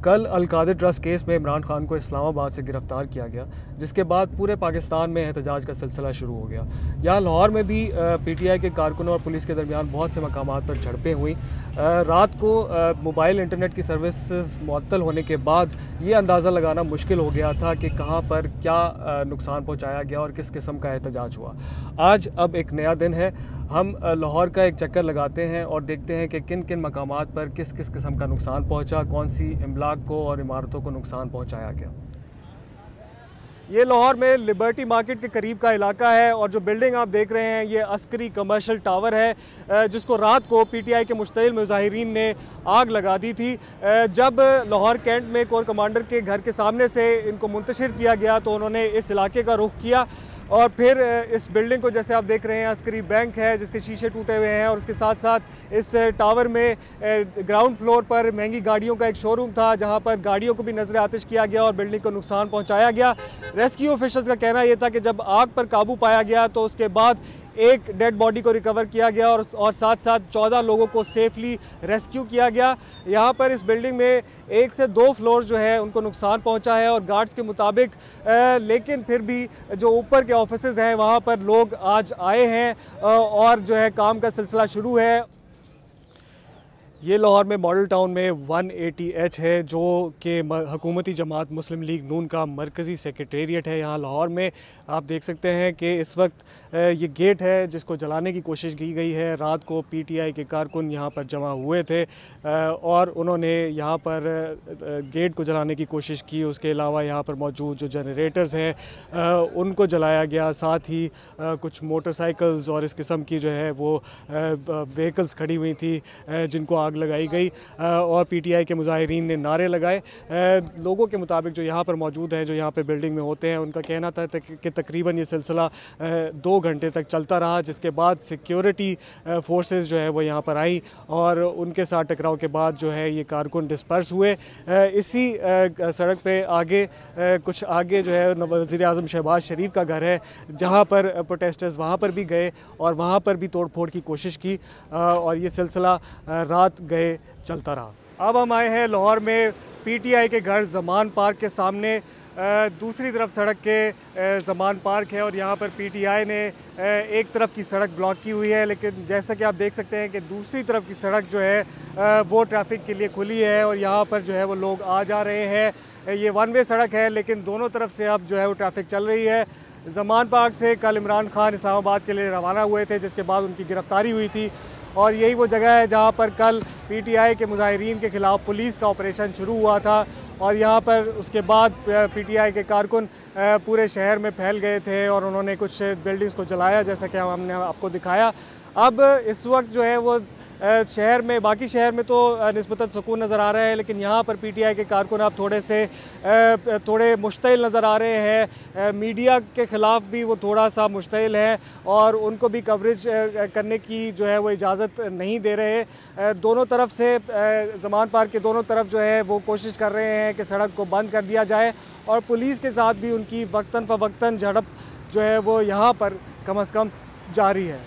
कल Al-Qadir trust case में इमरान खान को इस्लामाबाद से गिरफ़्तार किया गया, जिसके बाद पूरे पाकिस्तान में एहतजाज का सिलसिला शुरू हो गया। यहाँ लाहौर में भी पीटीआई के कारकुनों और पुलिस के दरमियान बहुत से मकामात पर झड़पें हुई। रात को मोबाइल इंटरनेट की सर्विसेज मुअत्तल होने के बाद ये अंदाज़ा लगाना मुश्किल हो गया था कि कहाँ पर क्या नुकसान पहुँचाया गया और किस किस्म का एहतजाज हुआ। आज अब एक नया दिन है, हम लाहौर का एक चक्कर लगाते हैं और देखते हैं कि किन किन मकामात पर किस किस किस्म का नुकसान पहुंचा, कौन सी इमलाक को और इमारतों को नुकसान पहुंचाया गया। ये लाहौर में लिबर्टी मार्केट के करीब का इलाका है और जो बिल्डिंग आप देख रहे हैं ये अस्करी कमर्शियल टावर है, जिसको रात को पीटीआई के मुश्तइल मुजाहिरीन ने आग लगा दी थी। जब लाहौर कैंट में कोर कमांडर के घर के सामने से इनको मुंतशिर किया गया तो उन्होंने इस इलाके का रुख किया और फिर इस बिल्डिंग को, जैसे आप देख रहे हैं, अस्करी बैंक है जिसके शीशे टूटे हुए हैं, और उसके साथ साथ इस टावर में ग्राउंड फ्लोर पर महंगी गाड़ियों का एक शोरूम था जहां पर गाड़ियों को भी नजर आतिश किया गया और बिल्डिंग को नुकसान पहुंचाया गया। रेस्क्यू ऑफिसर्स का कहना यह था कि जब आग पर काबू पाया गया तो उसके बाद एक डेड बॉडी को रिकवर किया गया और साथ साथ 14 लोगों को सेफली रेस्क्यू किया गया। यहाँ पर इस बिल्डिंग में 1 से 2 फ्लोर जो है उनको नुकसान पहुँचा है और गार्ड्स के मुताबिक, लेकिन फिर भी जो ऊपर के ऑफिसेज हैं वहाँ पर लोग आज आए हैं और जो है काम का सिलसिला शुरू है। ये लाहौर में मॉडल टाउन में 180H है, जो कि हुकूमती जमात मुस्लिम लीग नून का मरकज़ी सेक्रेटेरिएट है यहाँ लाहौर में। आप देख सकते हैं कि इस वक्त ये गेट है जिसको जलाने की कोशिश की गई है। रात को पीटीआई के कारकुन यहाँ पर जमा हुए थे और उन्होंने यहाँ पर गेट को जलाने की कोशिश की। उसके अलावा यहाँ पर मौजूद जो जनरेटर्स हैं उनको जलाया गया। साथ ही कुछ मोटरसाइकिल्स और इस किस्म की जो है वो व्हीकल्स खड़ी हुई थी जिनको आग लगाई गई और पीटीआई के मुजाहिरीन ने नारे लगाए। लोगों के मुताबिक जो यहाँ पर मौजूद हैं, जो यहाँ पर बिल्डिंग में होते हैं, उनका कहना था कि तकरीबन ये सिलसिला 2 घंटे तक चलता रहा, जिसके बाद सिक्योरिटी फोर्सेस जो है वो यहाँ पर आई और उनके साथ टकराव के बाद जो है ये कारकुन डिस्पर्स हुए। इसी सड़क पे आगे कुछ आगे जो है वज़ीर आज़म शहबाज शरीफ का घर है, जहाँ पर प्रोटेस्टर्स वहाँ पर भी गए और वहाँ पर भी तोड़ फोड़ की कोशिश की और ये सिलसिला रात गए चलता रहा। अब हम आए हैं लाहौर में पीटीआई के घर ज़मान पार्क के सामने। दूसरी तरफ सड़क के ज़मान पार्क है और यहाँ पर पीटीआई ने एक तरफ की सड़क ब्लॉक की हुई है, लेकिन जैसा कि आप देख सकते हैं कि दूसरी तरफ की सड़क जो है वो ट्रैफिक के लिए खुली है और यहाँ पर जो है वो लोग आ जा रहे हैं। ये 1 वे सड़क है, लेकिन दोनों तरफ से अब जो है वो ट्रैफिक चल रही है। ज़मान पार्क से कल इमरान खान इस्लामाबाद के लिए रवाना हुए थे, जिसके बाद उनकी गिरफ़्तारी हुई थी और यही वो जगह है जहाँ पर कल पीटीआई के मुजाहिरीन के ख़िलाफ़ पुलिस का ऑपरेशन शुरू हुआ था और यहाँ पर उसके बाद पीटीआई के कारकुन पूरे शहर में फैल गए थे और उन्होंने कुछ बिल्डिंग्स को जलाया, जैसा कि हमने आपको दिखाया। अब इस वक्त जो है वो शहर में, बाकी शहर में तो निस्बतन सुकून नज़र आ रहा है, लेकिन यहाँ पर पीटीआई के कारकुन अब थोड़े मुश्तिल नज़र आ रहे हैं। मीडिया के ख़िलाफ़ भी वो थोड़ा सा मुश्तिल है और उनको भी कवरेज करने की जो है वो इजाज़त नहीं दे रहे। दोनों तरफ से ज़मान पार्क के दोनों तरफ जो है वो कोशिश कर रहे हैं कि सड़क को बंद कर दिया जाए और पुलिस के साथ भी उनकी वक्तन फ़वक्तन झड़प जो है वो यहाँ पर कम अज़ कम जारी है।